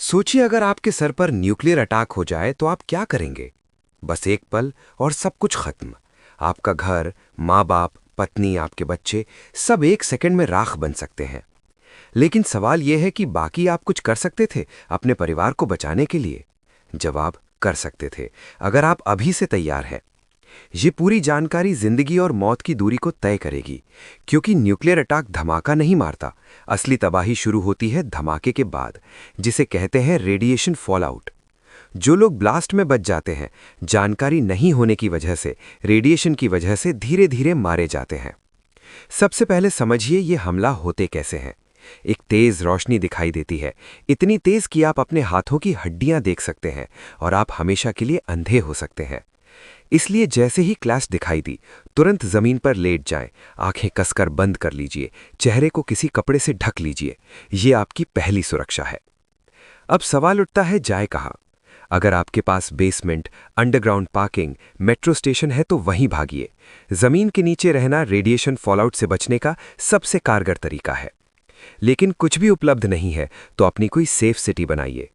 सोचिए अगर आपके सर पर न्यूक्लियर अटैक हो जाए तो आप क्या करेंगे। बस एक पल और सब कुछ खत्म। आपका घर, माँ बाप, पत्नी, आपके बच्चे सब एक सेकंड में राख बन सकते हैं। लेकिन सवाल यह है कि बाकी आप कुछ कर सकते थे अपने परिवार को बचाने के लिए। जवाब, कर सकते थे, अगर आप अभी से तैयार हैं। ये पूरी जानकारी जिंदगी और मौत की दूरी को तय करेगी, क्योंकि न्यूक्लियर अटैक धमाका नहीं मारता। असली तबाही शुरू होती है धमाके के बाद, जिसे कहते हैं रेडिएशन फॉलआउट। जो लोग ब्लास्ट में बच जाते हैं, जानकारी नहीं होने की वजह से, रेडिएशन की वजह से धीरे धीरे मारे जाते हैं। सबसे पहले समझिए ये हमला होते कैसे हैं। एक तेज रोशनी दिखाई देती है, इतनी तेज कि आप अपने हाथों की हड्डियां देख सकते हैं और आप हमेशा के लिए अंधे हो सकते हैं। इसलिए जैसे ही क्लैश दिखाई दी, तुरंत जमीन पर लेट जाएं, आंखें कसकर बंद कर लीजिए, चेहरे को किसी कपड़े से ढक लीजिए। ये आपकी पहली सुरक्षा है। अब सवाल उठता है, जाए कहाँ? अगर आपके पास basement, underground parking, metro station है तो वहीं भागिए। जमीन के नीचे रहना रेडिएशन फॉलआउट से बचने का सबसे कारगर तरीका है। लेकिन कुछ भी उपलब्ध नहीं है तो अपनी कोई सेफ सिटी बनाइए।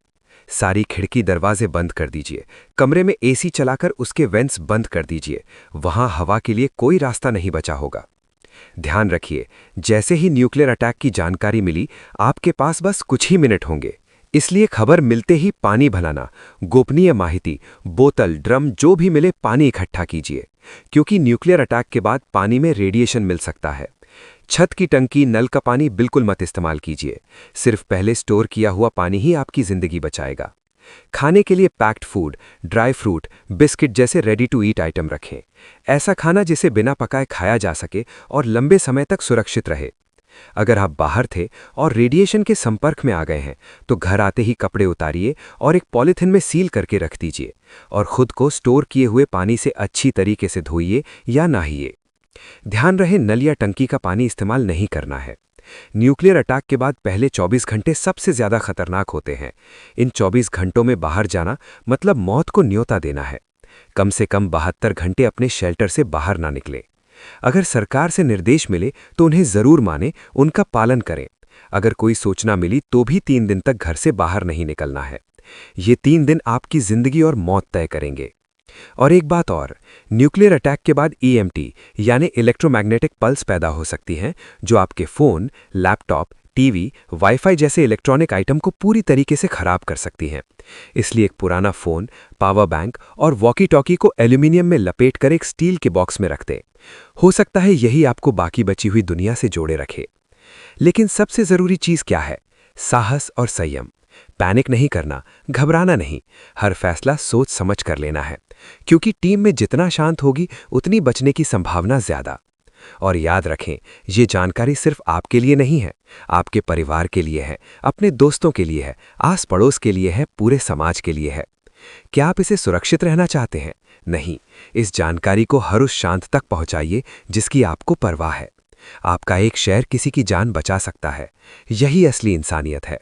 सारी खिड़की दरवाजे बंद कर दीजिए, कमरे में एसी चलाकर उसके वेंट्स बंद कर दीजिए। वहां हवा के लिए कोई रास्ता नहीं बचा होगा। ध्यान रखिए, जैसे ही न्यूक्लियर अटैक की जानकारी मिली, आपके पास बस कुछ ही मिनट होंगे। इसलिए खबर मिलते ही पानी भलाना, गोपनीय माहिती, बोतल, ड्रम जो भी मिले पानी इकट्ठा कीजिए, क्योंकि न्यूक्लियर अटैक के बाद पानी में रेडिएशन मिल सकता है। छत की टंकी, नल का पानी बिल्कुल मत इस्तेमाल कीजिए। सिर्फ पहले स्टोर किया हुआ पानी ही आपकी जिंदगी बचाएगा। खाने के लिए packed food, dry fruit, biscuit जैसे रेडी टू ईट आइटम रखें। ऐसा खाना जिसे बिना पकाए खाया जा सके और लंबे समय तक सुरक्षित रहे। अगर आप बाहर थे और रेडिएशन के संपर्क में आ गए हैं, तो घर आते ही कपड़े उतारिए और एक पॉलिथिन में सील करके रख दीजिए, और खुद को स्टोर किए हुए पानी से अच्छी तरीके से धोइए या नहाइए। ध्यान रहे, नल या टंकी का पानी इस्तेमाल नहीं करना है। न्यूक्लियर अटैक के बाद पहले 24 घंटे सबसे ज्यादा खतरनाक होते हैं। इन 24 घंटों में बाहर जाना मतलब मौत को न्योता देना है। कम से कम 72 घंटे अपने शेल्टर से बाहर ना निकले। अगर सरकार से निर्देश मिले तो उन्हें जरूर माने, उनका पालन करें। अगर कोई सूचना मिली तो भी 3 दिन तक घर से बाहर नहीं निकलना है। ये 3 दिन आपकी जिंदगी और मौत तय करेंगे। और एक बात और, न्यूक्लियर अटैक के बाद ईएमटी यानी इलेक्ट्रोमैग्नेटिक पल्स पैदा हो सकती हैं, जो आपके फोन, लैपटॉप, टीवी, वाईफाई जैसे इलेक्ट्रॉनिक आइटम को पूरी तरीके से खराब कर सकती हैं। इसलिए एक पुराना फोन, पावर बैंक और वॉकी टॉकी को एल्यूमिनियम में लपेट कर एक स्टील के बॉक्स में रख दें। हो सकता है यही आपको बाकी बची हुई दुनिया से जोड़े रखे। लेकिन सबसे जरूरी चीज क्या है? साहस और संयम। पैनिक नहीं करना, घबराना नहीं। हर फैसला सोच समझ कर लेना है, क्योंकि टीम में जितना शांत होगी उतनी बचने की संभावना ज्यादा। और याद रखें, ये जानकारी सिर्फ आपके लिए नहीं है, आपके परिवार के लिए है, अपने दोस्तों के लिए है, आस पड़ोस के लिए है, पूरे समाज के लिए है। क्या आप इसे सुरक्षित रहना चाहते हैं? नहीं, इस जानकारी को हर उस शांत तक पहुंचाइए जिसकी आपको परवाह है। आपका एक शेयर किसी की जान बचा सकता है। यही असली इंसानियत है।